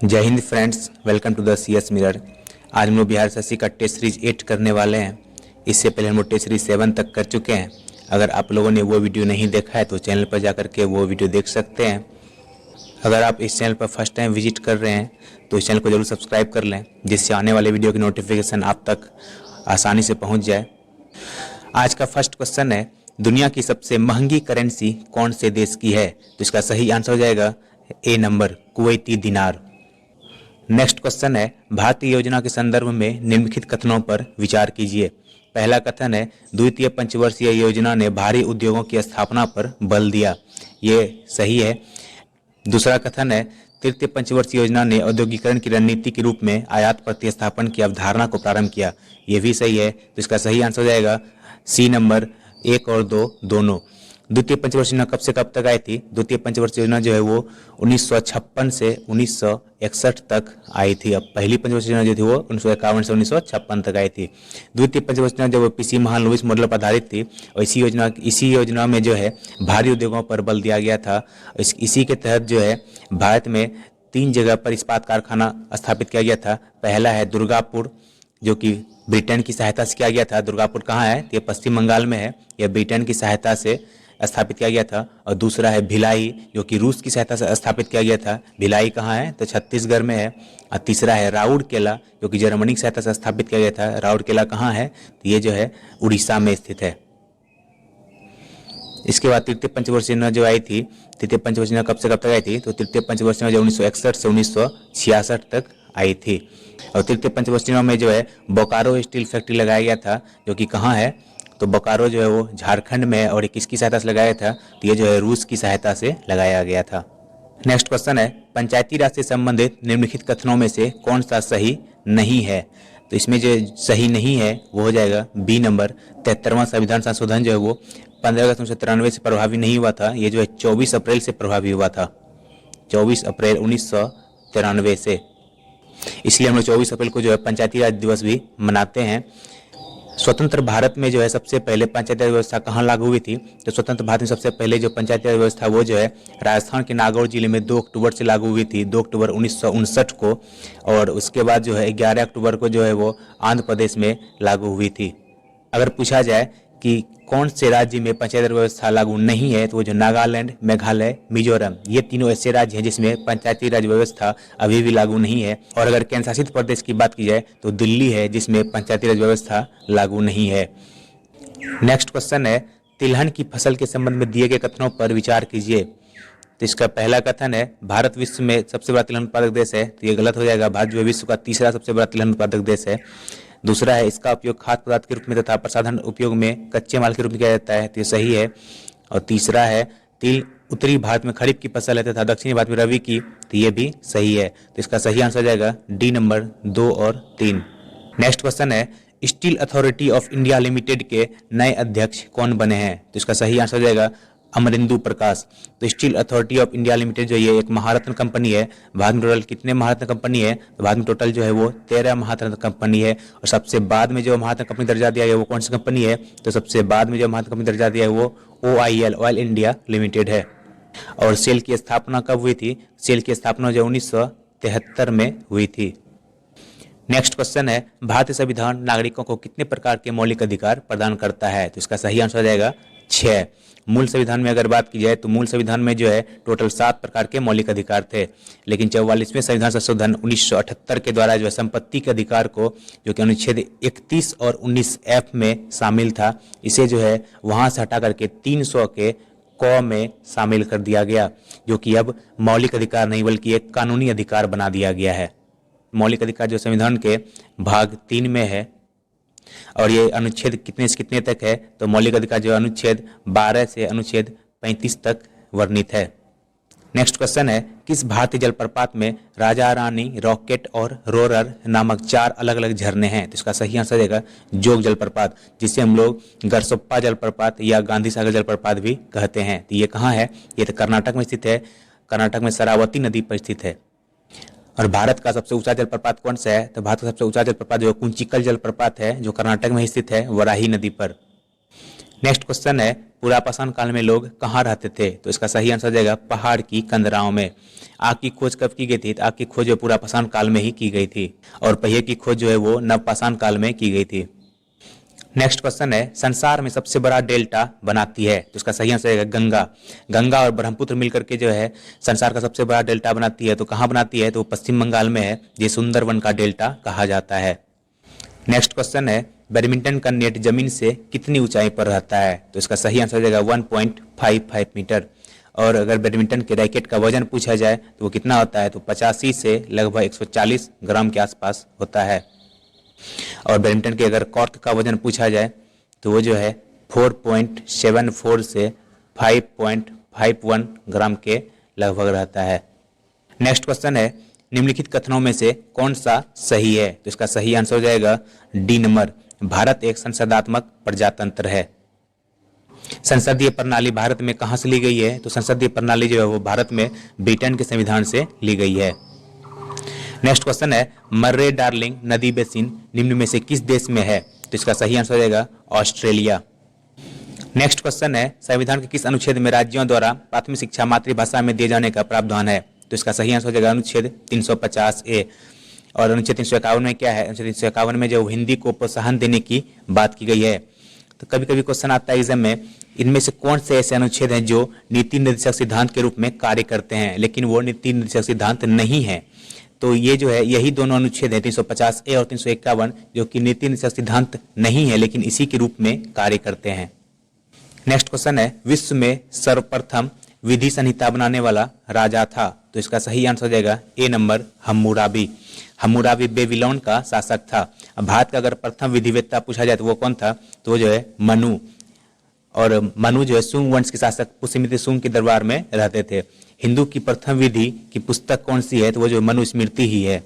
जय हिंद friends, welcome to the CS mirror. आज हम लोग बिहार एसएससी का टेस्ट सीरीज 8 करने वाले हैं। इससे पहले हम लोग टेस्ट सीरीज 7 तक कर चुके हैं। अगर आप लोगों ने वो वीडियो नहीं देखा है तो चैनल पर जाकर के वो वीडियो देख सकते हैं। अगर आप इस चैनल पर फर्स्ट टाइम विजिट कर रहे हैं तो इस चैनल को जरूर सब्सक्राइब कर लें, जिससे आने वाले वीडियो की नोटिफिकेशन आप तक आसानी से पहुँच जाए। आज का फर्स्ट क्वेश्चन है, दुनिया की सबसे महंगी करेंसी कौन से देश की है? तो इसका सही आंसर हो जाएगा ए नंबर, कुवैती दिनार। नेक्स्ट क्वेश्चन है, भारतीय योजना के संदर्भ में निम्नलिखित कथनों पर विचार कीजिए। पहला कथन है, द्वितीय पंचवर्षीय योजना ने भारी उद्योगों की स्थापना पर बल दिया। ये सही है। दूसरा कथन है, तृतीय पंचवर्षीय योजना ने औद्योगिकरण की रणनीति के रूप में आयात प्रतिस्थापन की अवधारणा को प्रारंभ किया। ये भी सही है। तो इसका सही आंसर हो जाएगा सी नंबर, 1 और 2 दोनों। द्वितीय पंचवर्षीय योजना कब से कब तक आई थी? द्वितीय पंचवर्षीय योजना जो है वो 1956 से 1961 तक आई थी। अब पहली पंचवर्षीय योजना जो थी वो 1951 से 1956 तक आई थी। द्वितीय पंचवर्षीय योजना जो पीसी महालनोबिस मॉडल पर आधारित थी और इसी योजना में जो है भारी उद्योगों पर बल दिया गया था। इसी के तहत जो है भारत में 3 जगह पर इस्पात कारखाना स्थापित किया गया था। पहला है दुर्गापुर, जो कि ब्रिटेन की सहायता से किया गया था। दुर्गापुर कहाँ है? ये पश्चिम बंगाल में है। यह ब्रिटेन की सहायता से स्थापित किया गया था। और दूसरा है भिलाई, जो कि रूस की सहायता से स्थापित किया गया था। भिलाई कहाँ है? तो छत्तीसगढ़ में है। और तीसरा है राउरकेला, जो कि जर्मनी की सहायता से स्थापित किया गया था। राउरकेला कहाँ है? तो ये जो है उड़ीसा में स्थित है। इसके बाद तृतीय पंचवर्षीय योजना जो आई थी, तृतीय पंचवर्षीय योजना कब से कब तक आई थी? तो तृतीय पंचवर्षीय योजना जो 1961 से 1966 तक आई थी। और तृतीय पंचवर्षीय योजना में जो है बोकारो स्टील फैक्ट्री लगाया गया था, जो कि कहाँ है? तो बोकारो जो है वो झारखंड में है। और किसकी सहायता से लगाया था? तो ये जो है रूस की सहायता से लगाया गया था। नेक्स्ट क्वेश्चन है, पंचायती राज से संबंधित निम्नलिखित कथनों में से कौन सा सही नहीं है? तो इसमें जो सही नहीं है वो हो जाएगा बी नंबर, 73वां संविधान संशोधन जो है वो 15 अगस्त 1993 से प्रभावी नहीं हुआ था। ये जो है 24 अप्रैल से प्रभावी हुआ था, 24 अप्रैल 1993 से। इसलिए हम लोग 24 अप्रैल को जो है पंचायती राज दिवस भी मनाते हैं। स्वतंत्र भारत में जो है सबसे पहले पंचायती राज व्यवस्था कहाँ लागू हुई थी? तो स्वतंत्र भारत में सबसे पहले जो पंचायती राज व्यवस्था वो जो है राजस्थान के नागौर जिले में 2 अक्टूबर से लागू हुई थी, 2 अक्टूबर 1959 को। और उसके बाद जो है 11 अक्टूबर को जो है वो आंध्र प्रदेश में लागू हुई थी। अगर पूछा जाए कि कौन से राज्य में पंचायती राज व्यवस्था लागू नहीं है, तो वो जो नागालैंड, मेघालय, मिजोरम, ये तीनों ऐसे राज्य हैं जिसमें पंचायती राज व्यवस्था अभी भी लागू नहीं है। और अगर केंद्र शासित प्रदेश की बात की जाए तो दिल्ली है, जिसमें पंचायती राज व्यवस्था लागू नहीं है। नेक्स्ट क्वेश्चन है, तिलहन की फसल के संबंध में दिए गए कथनों पर विचार कीजिए। तो इसका पहला कथन है, भारत विश्व में सबसे बड़ा तिलहन उत्पादक देश है। तो ये गलत हो जाएगा। भारत जो है विश्व का तीसरा सबसे बड़ा तिलहन उत्पादक देश है। दूसरा है, इसका उपयोग खाद्य पदार्थ के रूप में तथा प्रसाधन उपयोग में कच्चे माल के रूप में किया जाता है। तो ये सही है। और तीसरा है, तिल उत्तरी भारत में खरीफ की फसल है तथा दक्षिणी भारत में रबी की। तो ये भी सही है। तो इसका सही आंसर हो जाएगा डी नंबर, 2 और 3। नेक्स्ट क्वेश्चन है, steel authority of India limited के नए अध्यक्ष कौन बने हैं? तो इसका सही आंसर हो जाएगा अमरिंदु प्रकाश। तो steel authority of India limited जो ये एक महारत्न कंपनी है। भारत में टोटल कितने महारत्न कंपनी है? तो भारत में टोटल जो है वो 13 महारत्न कंपनी है। और सबसे बाद में जो महारत्न कंपनी दर्जा दिया गया वो कौन सी कंपनी है? तो सबसे बाद में जो महारत्न कंपनी दर्जा दिया है वो OIL, ऑयल इंडिया लिमिटेड है। और सेल की स्थापना कब हुई थी? सेल की स्थापना जो 1973 में हुई थी। नेक्स्ट क्वेश्चन है, भारतीय संविधान नागरिकों को कितने प्रकार के मौलिक अधिकार प्रदान करता है? तो इसका सही आंसर हो जाएगा 6। मूल संविधान में अगर बात की जाए तो मूल संविधान में जो है टोटल 7 प्रकार के मौलिक अधिकार थे। लेकिन 44वें संविधान संशोधन 1978 के द्वारा जो है संपत्ति के अधिकार को, जो कि अनुच्छेद 31 और 19F में शामिल था, इसे जो है वहां से हटा करके 300 के क में शामिल कर दिया गया, जो कि अब मौलिक अधिकार नहीं बल्कि एक कानूनी अधिकार बना दिया गया है। मौलिक अधिकार जो संविधान के भाग 3 में है। और ये अनुच्छेद कितने से कितने तक है? तो मौलिक अधिकार जो अनुच्छेद 12 से अनुच्छेद 35 तक वर्णित है। नेक्स्ट क्वेश्चन है, किस भारतीय जलप्रपात में राजा रानी, रॉकेट और रोरर नामक 4 अलग अलग झरने हैं? तो इसका सही आंसर देगा जोग जलप्रपात, जिसे हम लोग गरसोप्पा जलप्रपात या गांधी सागर जलप्रपात भी कहते हैं। तो ये कहाँ है? ये तो कर्नाटक में स्थित है। कर्नाटक में शरावती नदी पर स्थित है। और भारत का सबसे ऊंचा जलप्रपात कौन सा है? तो भारत का सबसे ऊंचा जलप्रपात जो कुंचिकल जलप्रपात है, जो कर्नाटक में स्थित है, वराही नदी पर। नेक्स्ट क्वेश्चन है पुरापाषाण काल में लोग कहाँ रहते थे? तो इसका सही आंसर हो जाएगा पहाड़ की कंदराओं में। आग की खोज कब की गई थी? तो आग की खोज जो पुरापाषाण काल में ही की गई थी और पहिए की खोज जो है वो नवपाषाण काल में की गई थी। नेक्स्ट क्वेश्चन है संसार में सबसे बड़ा डेल्टा बनाती है? तो इसका सही आंसर है गंगा। गंगा और ब्रह्मपुत्र मिलकर के जो है संसार का सबसे बड़ा डेल्टा बनाती है। तो कहाँ बनाती है? तो पश्चिम बंगाल में है, ये सुंदरवन का डेल्टा कहा जाता है। नेक्स्ट क्वेश्चन है बैडमिंटन का नेट जमीन से कितनी ऊंचाई पर रहता है? तो इसका सही आंसर हो जाएगा 1.55 मीटर। और अगर बैडमिंटन के रैकेट का वजन पूछा जाए तो वो कितना होता है? तो 85 से लगभग 140 ग्राम के आसपास होता है। और बैडमिंटन के अगर कॉर्क का वजन पूछा जाए तो वो जो है 4.74 से 5.51 ग्राम के लगभग रहता है। नेक्स्ट क्वेश्चन है निम्नलिखित कथनों में से कौन सा सही है? तो इसका सही आंसर हो जाएगा डी नंबर, भारत एक संसदात्मक प्रजातंत्र है। संसदीय प्रणाली भारत में कहां से ली गई है? तो संसदीय प्रणाली जो है वो भारत में ब्रिटेन के संविधान से ली गई है। नेक्स्ट क्वेश्चन है मर्रे डार्लिंग नदी बेसिन निम्न में से किस देश में है? तो इसका सही आंसर हो जाएगा ऑस्ट्रेलिया। नेक्स्ट क्वेश्चन है संविधान के किस अनुच्छेद में राज्यों द्वारा प्राथमिक शिक्षा मातृभाषा में दिए जाने का प्रावधान है? तो इसका सही आंसर हो जाएगा अनुच्छेद 350A। और अनुच्छेद 351 में क्या है? अनुच्छेद 351 में जो हिंदी को प्रोत्साहन देने की बात की गई है। तो कभी कभी क्वेश्चन आता है एग्जाम में, इनमें से कौन से ऐसे अनुच्छेद हैं जो नीति निर्देशक सिद्धांत के रूप में कार्य करते हैं लेकिन वो नीति निर्देशक सिद्धांत नहीं है? तो ये जो है यही दोनों अनुच्छेद है 350A और 351 जो कि नीति निर्देशक सिद्धांत नहीं है लेकिन इसी के रूप में कार्य करते हैं। नेक्स्ट क्वेश्चन है विश्व में सर्वप्रथम विधि संहिता बनाने वाला राजा था? तो इसका सही आंसर हो जाएगा A number, Hammurabi. Hammurabi Babylon का शासक था। अब भारत का अगर प्रथम विधिवेत्ता पूछा जाए तो वो कौन था? तो वो जो है मनु। और मनु जो है सुंग वंश के शासक पुष्यमित्र सुंग के दरबार में रहते थे। हिंदू की प्रथम विधि की पुस्तक कौन सी है? तो वो जो मनुस्मृति ही है।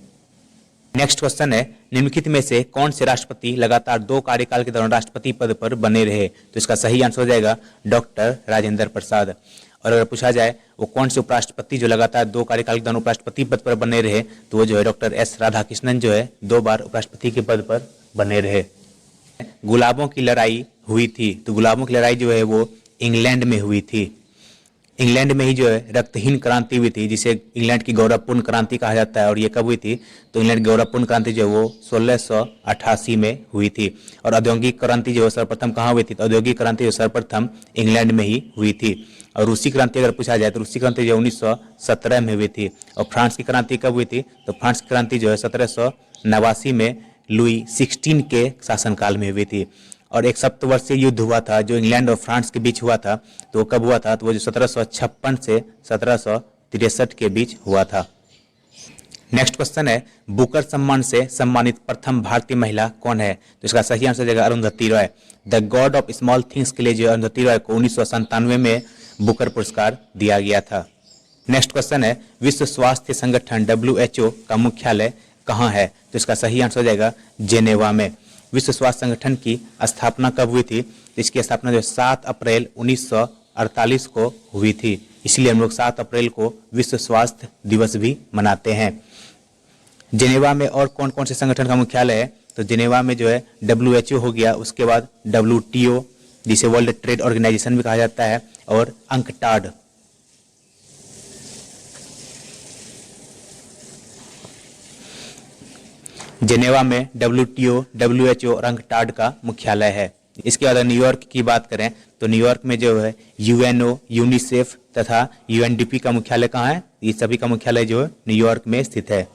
नेक्स्ट क्वेश्चन है निम्नलिखित में से कौन से राष्ट्रपति लगातार 2 कार्यकाल के दौरान राष्ट्रपति पद पर बने रहे? तो इसका सही आंसर हो जाएगा डॉक्टर राजेंद्र प्रसाद। और अगर पूछा जाए वो कौन से उपराष्ट्रपति जो लगातार 2 कार्यकाल के दौरान उपराष्ट्रपति पद पर बने रहे? तो वो जो है डॉक्टर एस राधाकृष्णन जो है 2 बार उपराष्ट्रपति के पद पर बने रहे। गुलाबों की लड़ाई हुई थी? तो गुलाबों की लड़ाई जो है वो इंग्लैंड में हुई थी। इंग्लैंड में ही जो है रक्तहीन क्रांति हुई थी जिसे इंग्लैंड की गौरवपूर्ण क्रांति कहा जाता है। और ये कब हुई थी? तो इंग्लैंड की गौरवपूर्ण क्रांति जो है वो 1688 में हुई थी। और औद्योगिक क्रांति जो है सर्वप्रथम कहाँ हुई थी? तो औद्योगिक क्रांति जो सर्वप्रथम इंग्लैंड में ही हुई थी। और रूसी क्रांति अगर पूछा जाए तो रूसी क्रांति जो 1917 में हुई थी। और फ्रांस की क्रांति कब हुई थी? तो फ्रांस की क्रांति जो है 1789 में लुई 16 के शासनकाल में हुई थी। और एक सप्तवर्षीय युद्ध हुआ था जो इंग्लैंड और फ्रांस के बीच हुआ था। तो वो कब हुआ था? तो वो जो 1756 से 1763 के बीच हुआ था। नेक्स्ट क्वेश्चन है बुकर सम्मान से सम्मानित प्रथम भारतीय महिला कौन है? तो इसका सही आंसर देगा Arundhati Roy. The God of small things के लिए जो अरुंधति रॉय को 1997 में बुकर पुरस्कार दिया गया था। नेक्स्ट क्वेश्चन है विश्व स्वास्थ्य संगठन WHO का मुख्यालय कहाँ है? तो इसका सही आंसर हो जाएगा जेनेवा में। विश्व स्वास्थ्य संगठन की स्थापना कब हुई थी? इसकी स्थापना जो 7 अप्रैल 1948 को हुई थी। इसलिए हम लोग 7 अप्रैल को विश्व स्वास्थ्य दिवस भी मनाते हैं। जेनेवा में और कौन कौन से संगठन का मुख्यालय है? तो जेनेवा में जो है WHO हो गया, उसके बाद WTO जिसे वर्ल्ड ट्रेड ऑर्गेनाइजेशन भी कहा जाता है, और अंकटाड। जेनेवा में WTO, WHO और अंकटाड का मुख्यालय है। इसके बाद न्यूयॉर्क की बात करें तो न्यूयॉर्क में जो है UNO, यूनिसेफ तथा UNDP का मुख्यालय कहाँ है? ये सभी का मुख्यालय जो है न्यूयॉर्क में स्थित है।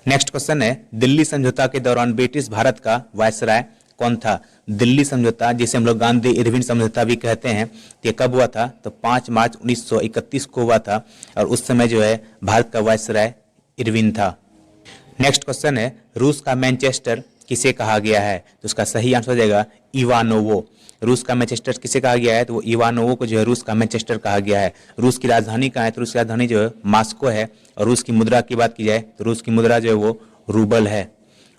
नेक्स्ट क्वेश्चन है दिल्ली समझौता के दौरान ब्रिटिश भारत का वायसराय कौन था? दिल्ली समझौता जिसे हम लोग गांधी इरविन समझौता भी कहते हैं, ये कब हुआ था? तो 5 मार्च 1931 को हुआ था। और उस समय जो है भारत का वायसराय इरविन था। नेक्स्ट क्वेश्चन है रूस का मैनचेस्टर किसे कहा गया है? तो उसका सही आंसर हो जाएगा इवानोवो। रूस का मैनचेस्टर किसे कहा गया है? तो वो इवानोवो को जो है रूस का मैनचेस्टर कहा गया है। रूस की राजधानी कहाँ है? तो रूस की राजधानी जो है मॉस्को है। और रूस की मुद्रा की बात की जाए तो रूस की मुद्रा जो है वो रूबल है।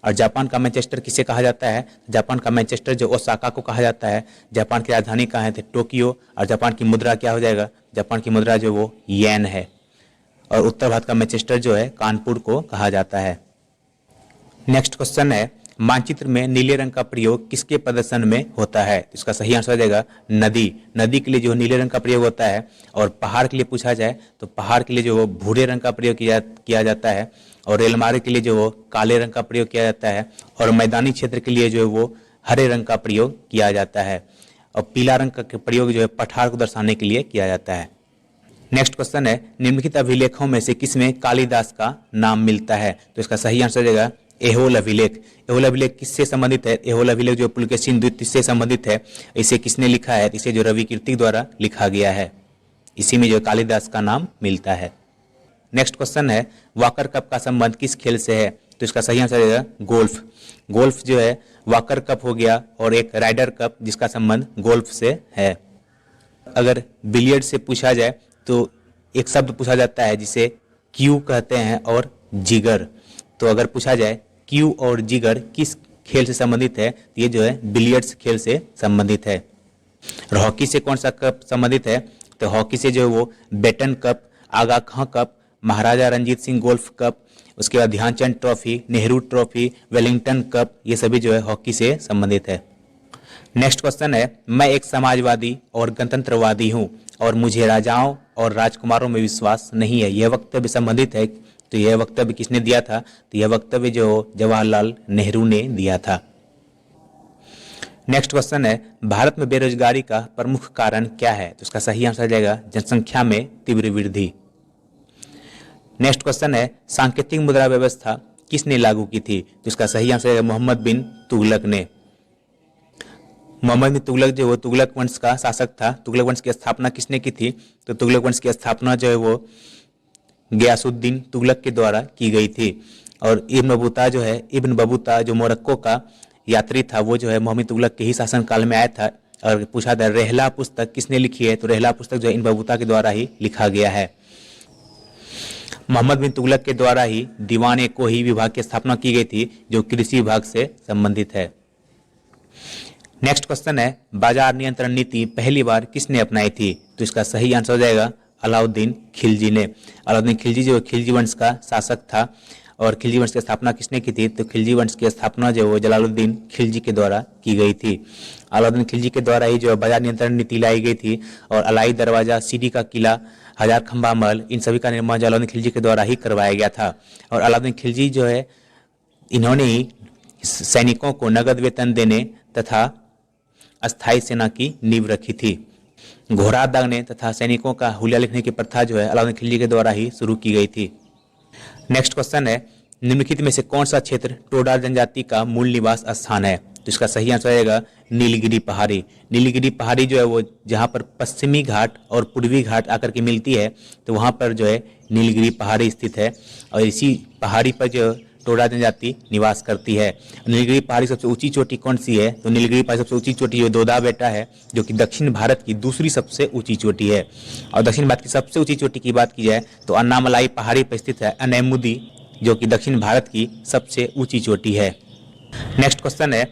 और जापान का मैनचेस्टर किसे कहा जाता है? जापान का मैनचेस्टर जो ओसाका को कहा जाता है। जापान की राजधानी कहाँ है? तो टोक्यो। और जापान की मुद्रा क्या हो जाएगा? जापान की मुद्रा जो वो येन है। और उत्तर भारत का मैनचेस्टर जो है कानपुर को कहा जाता है। नेक्स्ट क्वेश्चन है मानचित्र में नीले रंग का प्रयोग किसके प्रदर्शन में होता है? इसका सही आंसर हो जाएगा नदी। नदी के लिए जो नीले रंग का प्रयोग होता है। और पहाड़ के लिए पूछा जाए तो पहाड़ के लिए जो वो भूरे रंग का प्रयोग किया जाता है। और रेलमार्ग के लिए जो वो काले रंग का प्रयोग किया जाता है। और मैदानी क्षेत्र के लिए जो है वो हरे रंग का प्रयोग किया जाता है। और पीला रंग का प्रयोग जो है पठार को दर्शाने के लिए किया जाता है। नेक्स्ट क्वेश्चन है, निम्नलिखित अभिलेखों में से किसमें कालिदास का नाम मिलता है? तो इसका सही आंसर हो जाएगा ऐहोल अभिलेख। ऐहोल अभिलेख किससे संबंधित है? ऐहोल अभिलेख जो पुलकेशिन द्वितीय से संबंधित है। इसे किसने लिखा है? इसे जो रवि कीर्तिक द्वारा लिखा गया है। इसी में जो कालिदास का नाम मिलता है। नेक्स्ट क्वेश्चन है, वॉकर कप का संबंध किस खेल से है? तो इसका सही आंसर है गोल्फ। गोल्फ जो है वॉकर कप हो गया और एक राइडर कप जिसका संबंध गोल्फ से है। अगर बिलियर्ड से पूछा जाए तो एक शब्द पूछा जाता है जिसे क्यू कहते हैं और जिगर। तो अगर पूछा जाए क्यू और जिगर किस खेल से संबंधित है तो ये जो है बिलियर्ड्स खेल से संबंधित है। और हॉकी से कौन सा कप संबंधित है? तो हॉकी से जो है वो Beighton cup, Aga Khan cup, Maharaja Ranjit Singh golf cup, उसके बाद Dhyanchand trophy, Nehru trophy, Wellington cup, ये सभी जो है हॉकी से संबंधित है। नेक्स्ट क्वेश्चन है, मैं एक समाजवादी और गणतंत्रवादी हूँ और मुझे राजाओं और राजकुमारों में विश्वास नहीं है। यह वक्तव्य संबंधित है। तो यह वक्तव्य किसने दिया था? तो यह वक्तव्य जो जवाहरलाल नेहरू ने दिया था। नेक्स्ट क्वेश्चन है, भारत में बेरोजगारी का प्रमुख कारण क्या है? तो इसका सही आंसर जाएगा जनसंख्या में तीव्र वृद्धि। नेक्स्ट क्वेश्चन है, सांकेतिक मुद्रा व्यवस्था किसने लागू की थी? तो इसका सही आंसर है मोहम्मद बिन तुगलक ने। मोहम्मद बिन तुगलक जो वो तुगलक वंश का शासक था। तुगलक वंश की स्थापना किसने की थी? तो तुगलक वंश की स्थापना जो है वो गयासुद्दीन तुगलक के द्वारा की गई थी। और इब्न बबूता जो मोरक्को का यात्री था वो जो है मोहम्मद तुगलक के ही शासनकाल में आया था। और पूछा था रहला पुस्तक किसने लिखी है? तो रहला पुस्तक जो है इब्न बबूता के द्वारा ही लिखा गया है। मोहम्मद बिन तुगलक के द्वारा ही दीवान कोही विभाग की स्थापना की गई थी जो कृषि विभाग से संबंधित है। नेक्स्ट क्वेश्चन है, बाजार नियंत्रण नीति पहली बार किसने अपनाई थी? तो इसका सही आंसर हो जाएगा अलाउद्दीन खिलजी ने। अलाउद्दीन खिलजी जो खिलजी वंश का शासक था। और खिलजी वंश की स्थापना किसने की थी? तो खिलजी वंश की स्थापना जो वो जलालुद्दीन खिलजी के द्वारा की गई थी। अलाउद्दीन खिलजी के द्वारा ही जो बाजार नियंत्रण नीति लाई गई थी। और अलाई दरवाजा, सीडी का किला, हजार खंबा महल, इन सभी का निर्माण जलालुद्दीन खिलजी के द्वारा ही करवाया गया था। और अलाउद्दीन खिलजी जो है इन्होंने ही सैनिकों को नगद वेतन देने तथा अस्थायी सेना की नींव रखी थी। घोड़ा दागने तथा सैनिकों का हुलिया लिखने की प्रथा जो है अलाउद्दीन खिलजी के द्वारा ही शुरू की गई थी। नेक्स्ट क्वेश्चन है, निम्नलिखित में से कौन सा क्षेत्र टोडा जनजाति का मूल निवास स्थान है? तो इसका सही आंसर आएगा नीलगिरी पहाड़ी। नीलगिरी पहाड़ी जो है वो जहाँ पर पश्चिमी घाट और पूर्वी घाट आकर के मिलती है तो वहाँ पर जो है नीलगिरी पहाड़ी स्थित है। और इसी पहाड़ी पर जो टोडा जनजाति निवास करती है। नीलगिरी पहाड़ी सबसे ऊंची चोटी कौन सी है? तो नीलगिरी पहाड़ी सबसे ऊंची चोटी जो दोदा बेटा है जो कि दक्षिण भारत की दूसरी सबसे ऊंची चोटी है। और दक्षिण भारत की सबसे ऊंची चोटी की बात की जाए तो अन्नामलाई पहाड़ी पर स्थित है अनैमुदी जो कि दक्षिण भारत की सबसे ऊंची चोटी है। नेक्स्ट क्वेश्चन है,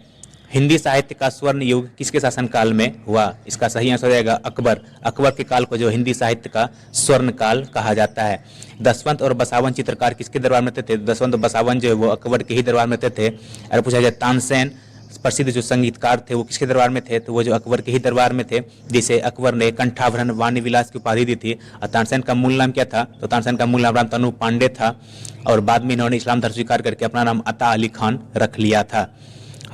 हिंदी साहित्य का स्वर्ण युग किसके शासनकाल में हुआ? इसका सही आंसर रहेगा अकबर। अकबर के काल को जो हिंदी साहित्य का स्वर्ण काल कहा जाता है। दसवंत और बसावन चित्रकार किसके दरबार में थे? दसवंत और बसावन जो है वो अकबर के ही दरबार में थे। अगर पूछा जाए तानसेन प्रसिद्ध जो संगीतकार थे वो किसके दरबार में थे? तो वो जो अकबर के ही दरबार में थे, जिसे अकबर ने कंठाभरण वाणी विलास की उपाधि दी थी। और तानसेन का मूल नाम क्या था? तो तानसेन का मूल नाम रामतनु पांडे था। और बाद में इन्होंने इस्लाम धर्म स्वीकार करके अपना नाम अता अली खान रख लिया था।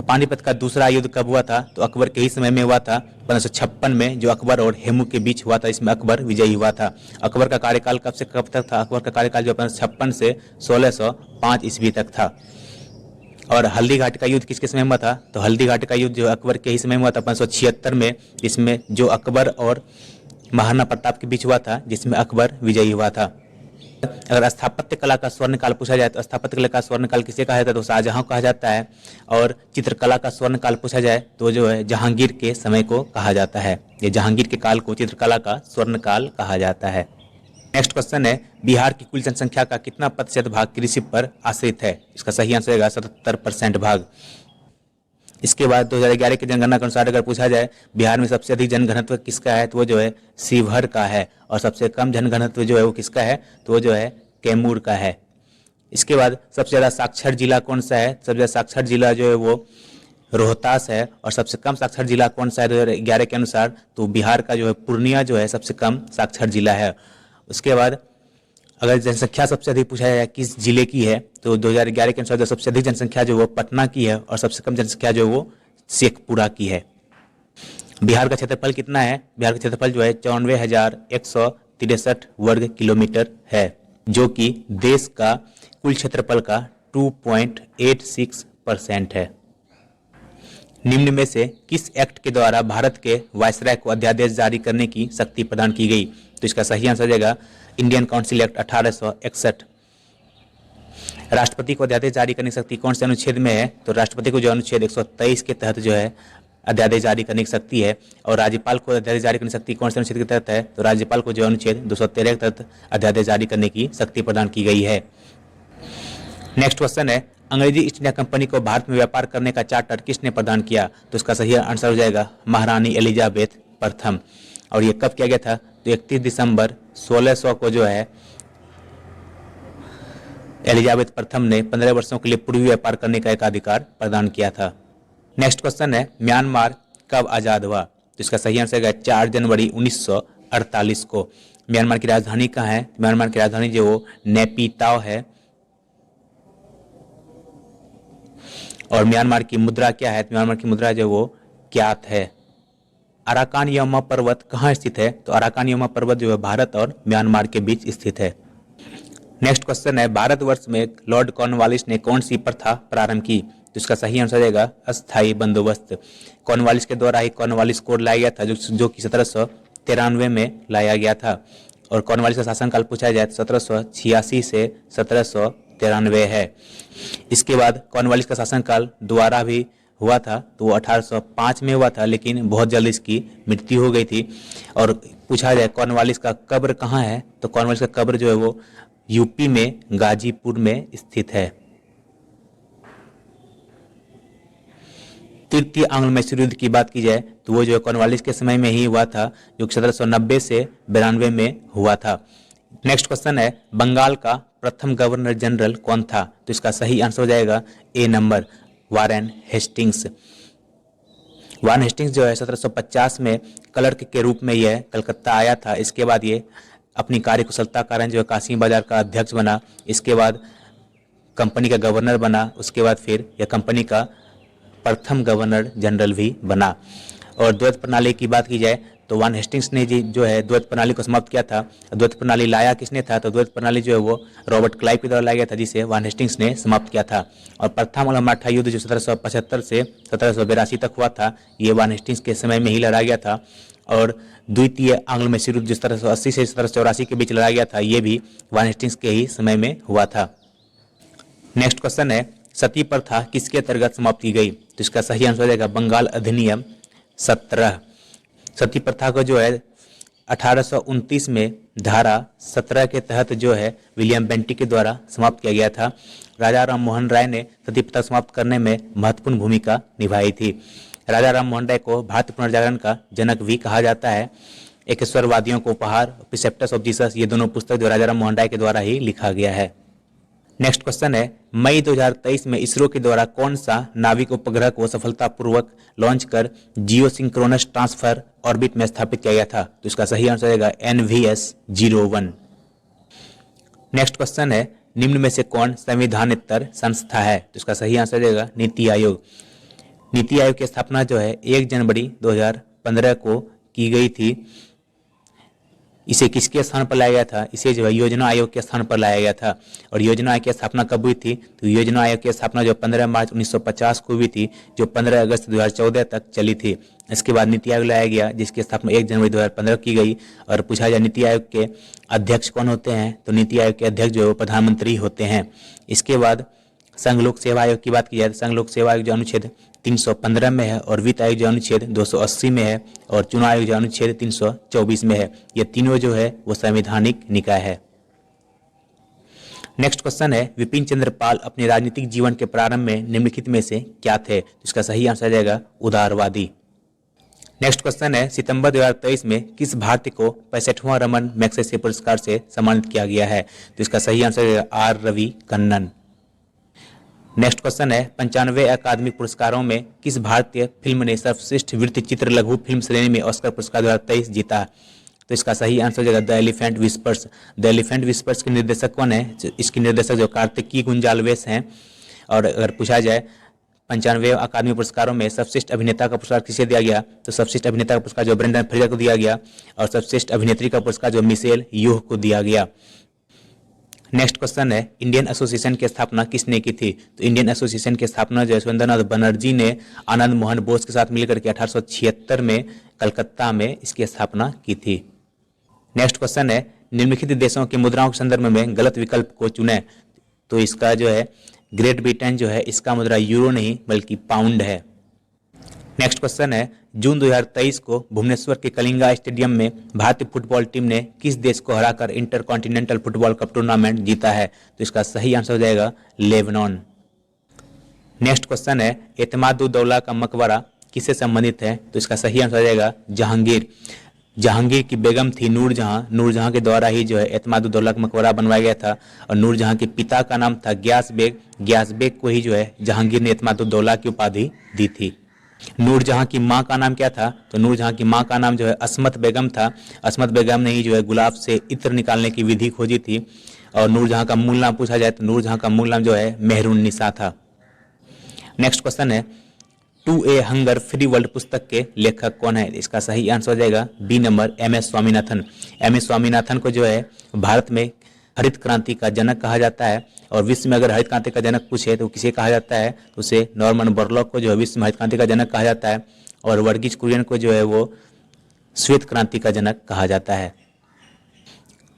पानीपत का दूसरा युद्ध कब हुआ था? तो अकबर के ही समय में हुआ था 1556 में, जो अकबर और हेमू के बीच हुआ था। इसमें अकबर विजयी हुआ था। अकबर का कार्यकाल कब से कब तक था? अकबर का कार्यकाल जो 1556 से 1605 ईस्वी तक था। और हल्दी घाटी का युद्ध किसके समय में हुआ था? तो हल्दी घाटी का युद्ध जो अकबर के ही समय में हुआ था 1576 में, जिसमें जो अकबर और महाराणा प्रताप के बीच हुआ था, जिसमें अकबर विजयी हुआ था। अगर स्थापत्य कला का स्वर्णकाल पूछा जाए तो स्थापत्य कला का स्वर्णकाल किसे कहा जाता है? तो शाहजहां को कहा जाता है। और चित्रकला का स्वर्णकाल पूछा जाए तो जो है जहांगीर के समय को कहा जाता है। ये जहांगीर के काल को चित्रकला का स्वर्णकाल कहा जाता है। नेक्स्ट क्वेश्चन है, बिहार की कुल जनसंख्या का कितना प्रतिशत भाग कृषि पर आश्रित है? इसका सही आंसर है 77% भाग। इसके बाद 2011 की जनगणना के अनुसार अगर पूछा जाए बिहार में सबसे अधिक जनघनत्व किसका है, तो वो जो है शिवहर का है। और सबसे कम जनघनत्व जो है वो किसका है? तो वो जो है कैमूर का है। इसके बाद सबसे ज़्यादा साक्षर जिला कौन सा है? सबसे ज़्यादा साक्षर जिला जो है वो रोहतास है। और सबसे कम साक्षर जिला कौन सा है 2011 के अनुसार? तो बिहार का जो है पूर्णिया जो है सबसे कम साक्षर जिला है। उसके बाद अगर जनसंख्या सबसे अधिक पूछा जाए किस जिले की है, तो 2011 के अनुसार जो सबसे अधिक जनसंख्या जो है वो पटना की है और सबसे कम जनसंख्या जो है वो शेखपुरा की है। बिहार का क्षेत्रफल कितना है? बिहार का क्षेत्रफल जो है 94,163 वर्ग किलोमीटर है, जो कि देश का कुल क्षेत्रफल का 2.86% है। निम्न में से किस एक्ट के द्वारा भारत के वायसराय को अध्यादेश जारी करने की शक्ति प्रदान की गई? तो इसका सही आंसर हो जाएगा इंडियन काउंसिल एक्ट 1861। राष्ट्रपति को अध्यादेश जारी करने की शक्ति कौन से अनुच्छेद में है? तो राष्ट्रपति को जो अनुच्छेद 123 के तहत जो है अध्यादेश जारी करने की शक्ति है। और राज्यपाल को अध्यादेश जारी करने की शक्ति कौन से अनुच्छेद के तहत है? तो राज्यपाल को जो अनुच्छेद 213 के तहत अध्यादेश जारी करने की शक्ति प्रदान की गई है। नेक्स्ट क्वेश्चन है, अंग्रेजी ईस्ट इंडिया कंपनी को भारत में व्यापार करने का चार्टर किसने प्रदान किया? तो इसका सही आंसर हो जाएगा महारानी एलिजाबेथ प्रथम। और ये कब किया गया था? तो 31 दिसंबर 1600 को जो है एलिजाबेथ प्रथम ने 15 वर्षों के लिए पूर्वी व्यापार करने का एक अधिकार प्रदान किया था। नेक्स्ट क्वेश्चन है, म्यांमार कब आजाद हुआ? तो इसका सही आंसर है 4 जनवरी 1948 को। म्यांमार की राजधानी कहाँ है? म्यांमार की राजधानी जो वो नेपीताव है। और म्यांमार की मुद्रा क्या है? म्यांमार की मुद्रा जो वो क्यात है। अराकान यमा पर्वत कहाँ स्थित है? तो अराकान यमा पर्वत जो है भारत और म्यांमार के बीच स्थित है। नेक्स्ट क्वेश्चन है, भारतवर्ष में लॉर्ड कॉर्नवालिस ने कौन सी प्रथा प्रारंभ की? तो इसका सही आंसर रहेगा अस्थायी बंदोबस्त। कॉर्नवालिस के द्वारा ही कॉर्नवालिस कोड लाया गया था जो कि 1793 में लाया गया था। और कॉर्नवालिस का शासनकाल पूछा जाए तो 1786 से 1793 है। इसके बाद कॉर्नवालिस का शासनकाल दोबारा भी हुआ था, तो वो 1805 में हुआ था, लेकिन बहुत जल्द इसकी मृत्यु हो गई थी। और पूछा जाए कॉर्नवालिस का कब्र कहाँ है? तो कॉर्नवालिस का कब्र जो है वो यूपी में गाजीपुर में स्थित है। तृतीय आंग्ल मैसूर युद्ध की बात की जाए तो वो जो है कॉर्नवालिस के समय में ही हुआ था, जो 1790 से 92 में हुआ था। नेक्स्ट क्वेश्चन है, बंगाल का प्रथम गवर्नर जनरल कौन था? तो इसका सही आंसर हो जाएगा A number, Warren Hastings. Warren Hastings जो है 1750 में क्लर्क के रूप में यह कलकत्ता आया था। इसके बाद ये अपनी कार्यकुशलता कारण जो है कासिम बाजार का अध्यक्ष बना। इसके बाद कंपनी का गवर्नर बना। उसके बाद फिर यह कंपनी का प्रथम गवर्नर जनरल भी बना। और द्वैत प्रणाली की बात की जाए तो वारेन हेस्टिंग्स ने जी जो है द्वैत प्रणाली को समाप्त किया था। द्वैत प्रणाली लाया किसने था? तो द्वैत प्रणाली जो है वो रॉबर्ट क्लाइव के द्वारा लाया गया था, जिसे वारेन हेस्टिंग्स ने समाप्त किया था। और प्रथम और मराठा युद्ध जो 1775 से 1782 तक हुआ था, ये वारेन हेस्टिंग्स के समय में ही लड़ा गया था। और द्वितीय आंग्ल मैसूर युद्ध जो 1780 से 1784 के बीच लड़ा गया था, ये भी वारेन हेस्टिंग्स के ही समय में हुआ था। नेक्स्ट क्वेश्चन है, सती प्रथा किसके अंतर्गत समाप्त की गई? तो इसका सही आंसर हो जाएगा बंगाल अधिनियम 17। सती प्रथा को जो है 1829 में धारा 17 के तहत जो है विलियम बेंटिक के द्वारा समाप्त किया गया था। राजा राम मोहन राय ने सती प्रथा समाप्त करने में महत्वपूर्ण भूमिका निभाई थी। राजा राम मोहन राय को भारत पुनर्जागरण का जनक भी कहा जाता है। एकेश्वरवादियों को उपहार, प्रिसेप्टस ऑफ जीसस, ये दोनों पुस्तक जो राजा राम मोहन राय के द्वारा ही लिखा गया है। नेक्स्ट क्वेश्चन है, मई 2023 में इसरो के द्वारा कौन सा नाविक उपग्रह को सफलतापूर्वक लॉन्च कर जियो सिंक्रोनस ट्रांसफर ऑर्बिट में स्थापित किया गया था? तो इसका सही आंसर रहेगा NVS-01। नेक्स्ट क्वेश्चन है, निम्न में से कौन संविधानेतर संस्था है? तो इसका सही आंसर रहेगा नीति आयोग। नीति आयोग की स्थापना जो है 1 जनवरी 2015 को की गई थी। इसे किसके स्थान पर लाया गया था? इसे जो है योजना आयोग के स्थान पर लाया गया था। और योजना आयोग की स्थापना कब हुई थी? तो योजना आयोग की स्थापना जो 15 मार्च 1950 को हुई थी, जो 15 अगस्त 2014 तक चली थी। इसके बाद नीति आयोग लाया गया, जिसकी स्थापना 1 जनवरी 2015 की गई। और पूछा जाए नीति आयोग के अध्यक्ष कौन होते हैं? तो नीति आयोग के अध्यक्ष जो है प्रधानमंत्री होते हैं। इसके बाद संघ लोक सेवा आयोग की बात की जाए तो संघ लोक सेवा आयोग जो अनुच्छेद 315 में है, और वित्त आयोग जो अनुच्छेद 280 में है, और चुनाव आयोग जो अनुच्छेद 324 में है। ये तीनों जो है वो संवैधानिक निकाय है। नेक्स्ट क्वेश्चन है, विपिन चंद्र पाल अपने राजनीतिक जीवन के प्रारंभ में निम्नलिखित में से क्या थे? इसका सही आंसर रहेगा उदारवादी। नेक्स्ट क्वेश्चन है, सितंबर 2023 में किस भारतीय को 65वां रमन मैग्सेसे पुरस्कार से सम्मानित किया गया है? तो इसका सही आंसर है R Ravi Kannan. Next question है, 95 अकादमी पुरस्कारों में किस भारतीय फिल्म ने सर्वश्रेष्ठ वृत्त चित्र लघु फिल्म श्रेणी में ऑस्कर पुरस्कार 2023 जीता? तो इसका सही आंसर हो जाएगा the elephant whispers. The elephant whispers के निर्देशक कौन है? इसके निर्देशक जो कार्तिकी गुंजालवेस हैं। और अगर पूछा जाए 95 अकादमी पुरस्कारों में सर्वश्रेष्ठ अभिनेता का पुरस्कार किसे दिया गया? तो सर्वश्रेष्ठ अभिनेता का पुरस्कार जो ब्रेंडन फ्रेजर को दिया गया, और सर्वश्रेष्ठ अभिनेत्री का पुरस्कार जो मिशेल यूह को दिया गया। नेक्स्ट क्वेश्चन है, इंडियन एसोसिएशन की स्थापना किसने की थी? तो इंडियन एसोसिएशन की स्थापना जो सुरेंद्रनाथ बनर्जी ने आनंद मोहन बोस के साथ मिलकर के 1876 में कलकत्ता में इसकी स्थापना की थी। नेक्स्ट क्वेश्चन है, निम्नलिखित देशों की मुद्राओं के संदर्भ में गलत विकल्प को चुनें। तो इसका जो है ग्रेट ब्रिटेन जो है इसका मुद्रा यूरो नहीं बल्कि पाउंड है। नेक्स्ट क्वेश्चन है, जून 2023 को भुवनेश्वर के कलिंगा स्टेडियम में भारतीय फुटबॉल टीम ने किस देश को हराकर inter continental football cup tournament जीता है? तो इसका सही आंसर हो जाएगा लेबनान। नेक्स्ट क्वेश्चन है, एतमाद-उद-दौला का मकबरा किससे संबंधित है? तो इसका सही आंसर हो जाएगा जहांगीर। जहांगीर की बेगम थी नूरजहां। नूरजहां के द्वारा ही जो है एतमाद-उद-दौला का मकबरा बनवाया गया था, और नूरजहां के पिता का नाम था ग्यास बेग। ग्यास बेग को ही जो है जहांगीर ने एतमाद-उद-दौला की उपाधि दी थी। नूरजहां की मां का नाम क्या था? तो नूरजहां की मां का नाम जो है अस्मत बेगम था। अस्मत बेगम ने ही जो है गुलाब से इत्र निकालने की विधि खोजी थी। और नूरजहां का मूल नाम पूछा जाए तो नूरजहां का मूल नाम जो है मेहरुन्निसा था। नेक्स्ट क्वेश्चन है, to a hunger free world पुस्तक के लेखक कौन है? इसका सही आंसर हो जाएगा B number MS Swaminathan. MS Swaminathan को जो है भारत में हरित क्रांति का जनक कहा जाता है, और विश्व में अगर हरित क्रांति का जनक पूछे तो किसे कहा जाता है? तो उसे नॉर्मन बोरलॉग को जो है विश्व में हरित क्रांति का जनक कहा जाता है, और वर्गीज कुरियन को जो है वो श्वेत क्रांति का जनक कहा जाता है।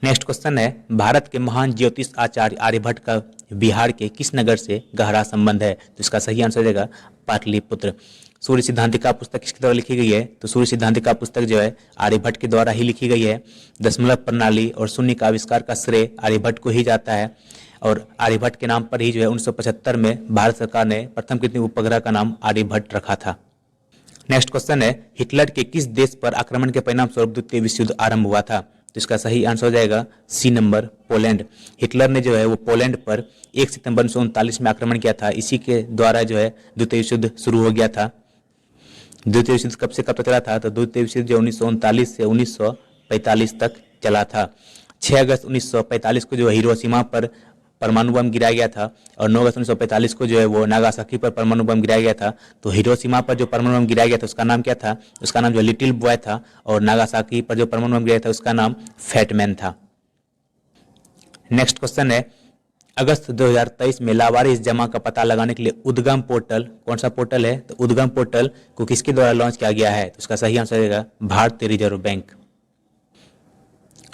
नेक्स्ट क्वेश्चन है, भारत के महान ज्योतिष आचार्य आर्यभट्ट का बिहार के किस नगर से गहरा संबंध है? तो इसका सही आंसर हो जाएगा पाटलिपुत्र। सूर्य सिद्धांतिका पुस्तक किसके द्वारा लिखी गई है? तो सूर्य सिद्धांतिका पुस्तक जो है आर्यभट्ट के द्वारा ही लिखी गई है। दशमलव प्रणाली और शून्य का आविष्कार का श्रेय आर्यभट्ट को ही जाता है, और आर्यभट्ट के नाम पर ही जो है 1975 में भारत सरकार ने प्रथम कृत्रिम उपग्रह का नाम आर्यभट्ट रखा था। नेक्स्ट क्वेश्चन है, हिटलर के किस देश पर आक्रमण के परिणाम स्वरूप द्वितीय विश्व युद्ध आरंभ हुआ था? तो इसका सही आंसर हो जाएगा सी नंबर पोलैंड। हिटलर ने जो है वो पोलैंड पर 1 सितंबर 1939 में आक्रमण किया था। इसी के द्वारा जो है द्वितीय विश्व युद्ध शुरू हो गया था। द्वितीय विश्व युद्ध कब से कब तक चला था? तो द्वितीय विश्व युद्ध 1939 से 1945 तक चला था। 6 अगस्त 1945 को जो है हिरोशिमा पर परमाणु बम गिराया गया था, और 9 अगस्त 1945 को जो है वो नागासाकी पर परमाणु बम गिराया गया था। तो हिरोशिमा पर जो परमाणु बम गिराया गया था उसका नाम क्या था? उसका नाम जो लिटिल बॉय था, और नागासाकी पर जो परमाणु बम गिराया था उसका नाम फैटमैन था। नेक्स्ट क्वेश्चन है, अगस्त 2023 में लावारिस जमा का पता लगाने के लिए उद्गम पोर्टल कौन सा पोर्टल है? तो उद्गम पोर्टल को किसके द्वारा लॉन्च किया गया है? तो उसका सही आंसर रहेगा भारतीय रिजर्व बैंक।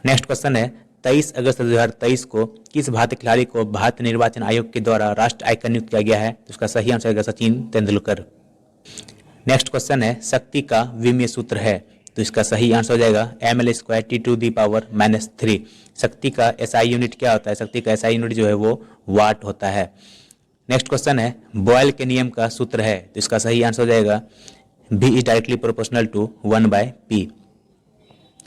नेक्स्ट क्वेश्चन है, 23 अगस्त 2023 को किस भारतीय खिलाड़ी को भारतीय निर्वाचन आयोग के द्वारा राष्ट्र आइकन नियुक्त किया गया है? तो उसका सही आंसर है सचिन तेंदुलकर। नेक्स्ट क्वेश्चन है, शक्ति का विमीय सूत्र है? तो इसका सही आंसर हो जाएगा ml² T⁻³ शक्ति का SI यूनिट क्या होता है? शक्ति का SI यूनिट जो है वो वाट होता है। नेक्स्ट क्वेश्चन है, बॉयल के नियम का सूत्र है? तो इसका सही आंसर हो जाएगा V is directly proportional to 1/P।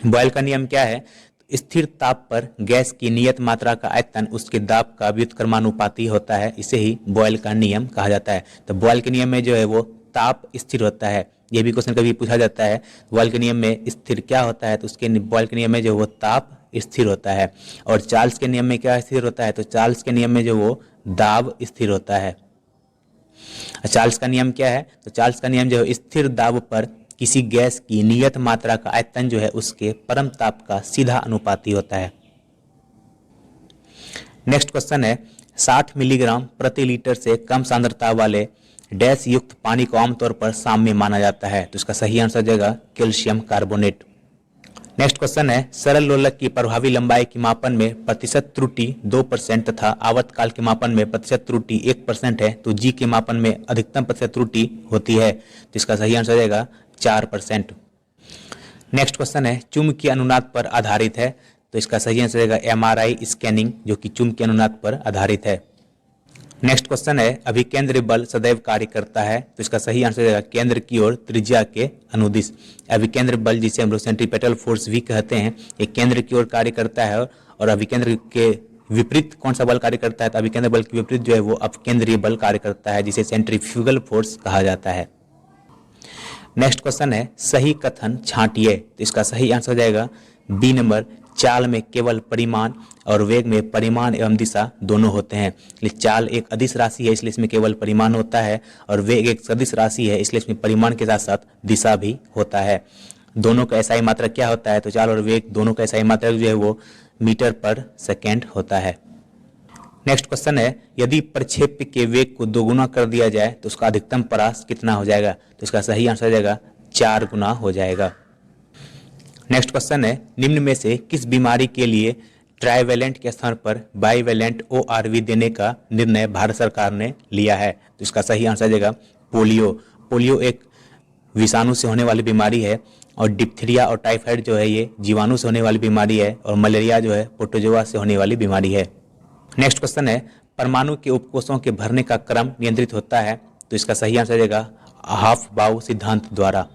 Boyle का नियम क्या है? स्थिर ताप पर गैस की नियत मात्रा का आयतन उसके दाब का व्युत्क्रमानुपाती होता है, इसे ही बॉयल का नियम कहा जाता है। तो बॉयल के नियम में जो है वो ताप स्थिर होता है। ये भी क्वेश्चन कभी पूछा जाता है, बॉयल के नियम में स्थिर क्या होता है? तो उसके बॉयल के नियम में जो वो ताप स्थिर होता है। और चार्ल्स के नियम में क्या स्थिर होता है? तो चार्ल्स के नियम में जो वो दाब स्थिर होता है। चार्ल्स का नियम क्या है? तो चार्ल्स का नियम जो है स्थिर दाब पर किसी गैस की नियत मात्रा का आयतन जो है उसके परम ताप का सीधा अनुपाती होता है। नेक्स्ट क्वेश्चन है, 60 मिलीग्राम प्रति लीटर से कम सांद्रता वाले डैश युक्त पानी को आमतौर पर साम्य माना जाता है। तो इसका सही आंसर जाएगा कैल्शियम कार्बोनेट। नेक्स्ट क्वेश्चन है, सरल लोलक की प्रभावी लंबाई के मापन में प्रतिशत त्रुटि 2% तथा आवर्तकाल के मापन में प्रतिशत त्रुटि 1% है, तो जी के मापन में अधिकतम प्रतिशत त्रुटि होती है। तो इसका सही आंसर जाएगा 4%। नेक्स्ट क्वेश्चन है, चुंबकीय अनुनाद पर आधारित है? तो इसका सही आंसर रहेगा MRI स्कैनिंग, जो कि चुंबकीय अनुनाद पर आधारित है। नेक्स्ट क्वेश्चन है अभिकेंद्री बल सदैव कार्य करता है, तो इसका सही आंसर हो जाएगा केंद्र की ओर त्रिज्या के अनुदिश। अभिकेंद्र बल जिसे हम लोग सेंट्रीपेटल फोर्स भी कहते हैं, ये केंद्र की ओर कार्य करता है। और अभिकेंद्र के विपरीत कौन सा बल कार्य करता है, तो अभिकेंद्र बल के विपरीत जो है वो अपकेंद्रीय बल कार्य करता है, जिसे सेंट्रीफ्यूगल फोर्स कहा जाता है। नेक्स्ट क्वेश्चन है सही कथन छांटिए, तो इसका सही आंसर हो जाएगा बी नंबर, चाल में केवल परिमाण और वेग में परिमाण एवं दिशा दोनों होते हैं। इसलिए चाल एक अदिश राशि है, इसलिए इसमें केवल परिमाण होता है, और वेग एक सदिश राशि है, इसलिए इसमें परिमाण के साथ साथ दिशा भी होता है। दोनों का एसआई मात्रक क्या होता है, तो चाल और वेग दोनों का एसआई मात्रक जो है वो मीटर पर सेकेंड होता है। नेक्स्ट क्वेश्चन है यदि प्रक्षेप्य के वेग को दोगुना कर दिया जाए तो उसका अधिकतम परास कितना हो जाएगा, तो इसका सही आंसर हो जाएगा 4 गुना हो जाएगा। नेक्स्ट क्वेश्चन है निम्न में से किस बीमारी के लिए ट्राइवेलेंट के स्थान पर बाईवेलेंट ORV देने का निर्णय भारत सरकार ने लिया है, तो इसका सही आंसर हो जाएगा पोलियो। पोलियो एक विषाणु से होने वाली बीमारी है, और डिप्थीरिया और टाइफाइड जो है ये जीवाणु से होने वाली बीमारी है, और मलेरिया जो है प्रोटोजोआ से होने वाली बीमारी है। नेक्स्ट क्वेश्चन है परमाणु के उपकोषों के भरने का क्रम नियंत्रित होता है, तो इसका सही आंसर हो जाएगा हाफ बाउ सिद्धांत द्वारा।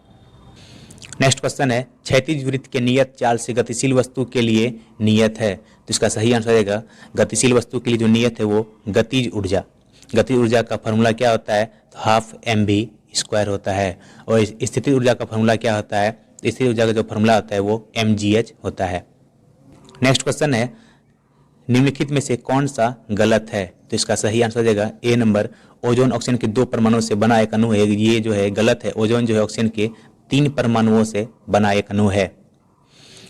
नेक्स्ट क्वेश्चन है क्षैतिज वृत्त के नियत चाल से गतिशील वस्तु के लिए नियत है, तो इसका सही आंसर हो जाएगा गतिशील वस्तु के लिए जो नियत है वो गतिज ऊर्जा। गतिज ऊर्जा का फॉर्मूला क्या होता है, तो हाफ mv² होता है। और स्थितिज ऊर्जा का फॉर्मूला क्या होता है, स्थितिज ऊर्जा का जो फॉर्मूला होता है वो mgh होता है। नेक्स्ट क्वेश्चन है निम्नलिखित में से कौन सा गलत है, तो इसका सही आंसर हो जाएगा ए नंबर, ओजोन ऑक्सीजन के 2 परमाणुओं से बना एक अणु है, ये जो है गलत है। ओजोन जो है ऑक्सीजन के 3 परमाणुओं से बना एक अणु है।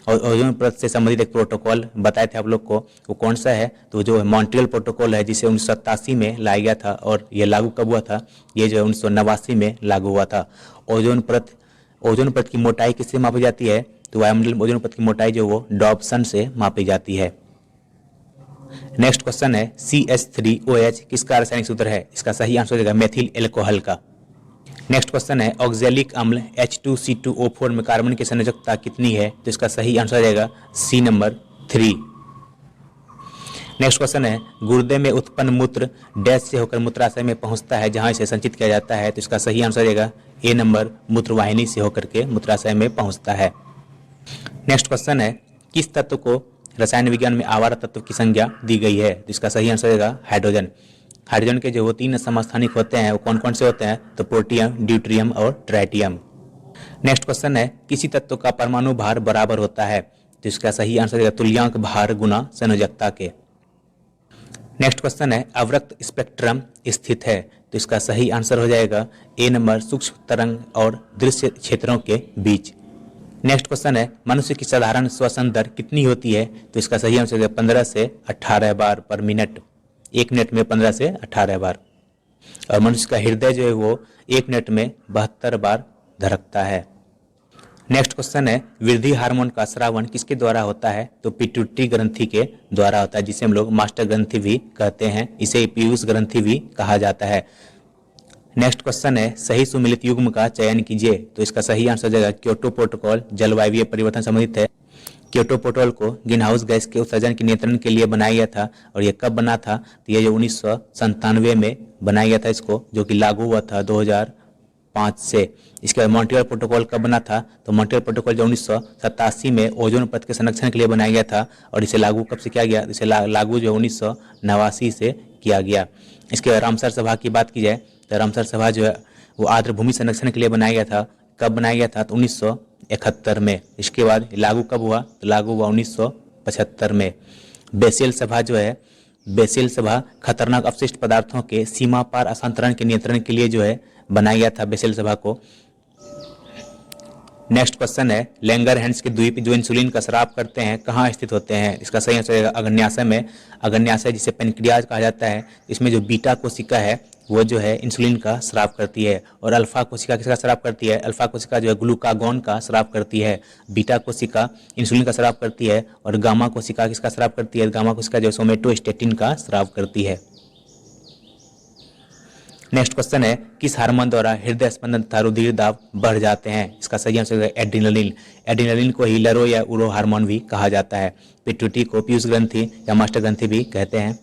और ओजोन परत से संबंधित एक प्रोटोकॉल बताए थे आप लोग को, वो कौन सा है, तो जो मॉन्ट्रियल प्रोटोकॉल है, जिसे 1987 में लाया गया था, और ये लागू कब हुआ था, ये जो है 1989 में लागू हुआ था। ओजोन परत की मोटाई किससे मापी जाती है, तो वायुमंडल ओजोन परत की मोटाई जो वो डॉप्सन से मापी जाती है। नेक्स्ट क्वेश्चन है CH3OH किसका रासायनिक सूत्र है, इसका सही आंसर हो जाएगा मेथिल एल्कोहल का। नेक्स्ट क्वेश्चन है ऑक्जेलिक अम्ल H2C2O4 में कार्बन की संयोजकता कितनी है, तो इसका सही आंसर हो जाएगा सी नंबर 3। नेक्स्ट क्वेश्चन है गुर्दे में उत्पन्न मूत्र डैश से होकर मूत्राशय में पहुंचता है, जहां इसे संचित किया जाता है, तो इसका सही आंसर हो जाएगा ए नंबर, मूत्रवाहिनी से होकर के मूत्राशय में पहुंचता है। नेक्स्ट क्वेश्चन है किस तत्व को रसायन विज्ञान में आवारा तत्व की संज्ञा दी गई है, तो इसका सही आंसर होगा हाइड्रोजन। हाइड्रोजन के जो वो 3 समस्थानिक होते हैं वो कौन कौन से होते हैं, तो प्रोटियम, ड्यूट्रियम और ट्राइटियम। नेक्स्ट क्वेश्चन है किसी तत्व का परमाणु भार बराबर होता है, तो इसका सही आंसर होगा तुल्यांक भार गुना संयोजकता के। नेक्स्ट क्वेश्चन है अवरक्त स्पेक्ट्रम स्थित है, तो इसका सही आंसर हो जाएगा ए नंबर, सूक्ष्म तरंग और दृश्य क्षेत्रों के बीच। नेक्स्ट क्वेश्चन है मनुष्य की साधारण श्वसन दर कितनी होती है, तो इसका सही आंसर है 15 से 18 बार पर मिनट। 1 मिनट में 15 से 18 बार। और मनुष्य का हृदय जो है वो 1 मिनट में 72 बार धड़कता है। नेक्स्ट क्वेश्चन है वृद्धि हार्मोन का स्रावन किसके द्वारा होता है, तो पिट्यूटरी ग्रंथि के द्वारा होता है, जिसे हम लोग मास्टर ग्रंथि भी कहते हैं, इसे पीयूष ग्रंथि भी कहा जाता है। नेक्स्ट क्वेश्चन है सही सुमिलित युग्म का चयन कीजिए, तो इसका सही आंसर हो जाएगा क्योटो प्रोटोकॉल जलवायु परिवर्तन संबंधित है। क्योटो प्रोटोकॉल को ग्रीन हाउस गैस के उत्सर्जन के नियंत्रण के लिए बनाया गया था, और ये कब बना था, तो ये जो 1997 में बनाया गया था इसको, जो कि लागू हुआ था 2005 से। इसके बाद मॉन्ट्रियल प्रोटोकॉल कब बना था, तो मॉन्ट्रियल प्रोटोकॉल जो 1987 में ओजोन परत के संरक्षण के लिए बनाया गया था, और इसे लागू कब से किया गया, इसे लागू जो 1989 से किया गया। इसके बाद रामसर सभा की बात की जाए तो रामसर सभा जो है वो आर्द्र भूमि संरक्षण के लिए बनाया गया था। कब बनाया गया था, तो 1971 में। इसके बाद लागू कब हुआ, तो लागू हुआ 1975 में। बेसेल सभा जो है, बेसेल सभा खतरनाक अपशिष्ट पदार्थों के सीमा पार हस्तांतरण के नियंत्रण के लिए जो है बनाया गया था बेसेल सभा को। नेक्स्ट क्वेश्चन है लैंगरहैंस के द्वीप जो इंसुलिन का स्राव करते हैं कहाँ स्थित होते हैं, इसका सही आंसर है अग्न्याशय में। अग्न्याशय जिसे पेनक्रियाज कहा जाता है, इसमें जो बीटा कोशिका है वो जो है इंसुलिन का स्राव करती है, और अल्फा कोशिका किसका स्राव करती है, अल्फा कोशिका जो है ग्लूकागॉन का स्राव करती है। बीटा कोशिका इंसुलिन का स्राव करती है, और गामा कोशिका किसका स्राव करती है, गामा कोशिका जो सोमेटोस्टेटिन का स्राव करती है। नेक्स्ट क्वेश्चन है किस हार्मोन द्वारा हृदय स्पंदन तथा रुधिर दाब बढ़ जाते हैं, इसका सही आंसर है एड्रिनलिन। एड्रिनलिन को ही लरो या उरो हार्मोन भी कहा जाता है। पिट्यूटरी को पीयूष ग्रंथि या मास्टर ग्रंथि भी कहते हैं।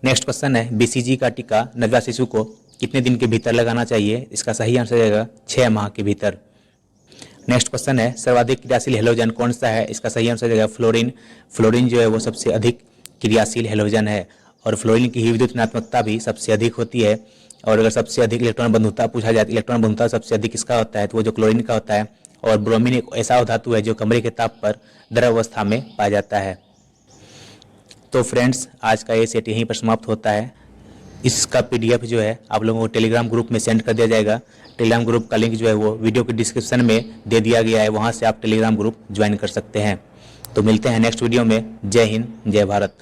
नेक्स्ट क्वेश्चन है बीसीजी का टीका नवजात शिशु को कितने दिन के भीतर लगाना चाहिए? इसका सही आंसर जाएगा 6 माह के भीतर। नेक्स्ट क्वेश्चन है सर्वाधिक क्रियाशील हेलोजन कौन सा है? इसका सही आंसर जाएगा फ्लोरीन। फ्लोरीन जो है वो सबसे अधिक क्रियाशील हेलोजन है और फ्लोरीन की विद्युत ऋणात्मकता भी सबसे अधिक होती है। और अगर सबसे अधिक इलेक्ट्रॉन बंधुता पूछा जाए, इलेक्ट्रॉन बंधुता सबसे अधिक किसका होता है? तो वो जो क्लोरीन का होता है। और ब्रोमीन एक ऐसा धातु है जो कमरे के ताप पर द्रव अवस्था में पाया जाता है। तो फ्रेंड्स, आज का ये सेट यहीं पर समाप्त होता है। इसका पीडीएफ जो है आप लोगों को टेलीग्राम ग्रुप में सेंड कर दिया जाएगा। टेलीग्राम ग्रुप का लिंक जो है वो वीडियो के डिस्क्रिप्शन में दे दिया गया है, वहाँ से आप टेलीग्राम ग्रुप ज्वाइन कर सकते हैं। तो मिलते हैं नेक्स्ट वीडियो में। जय हिंद, जय भारत।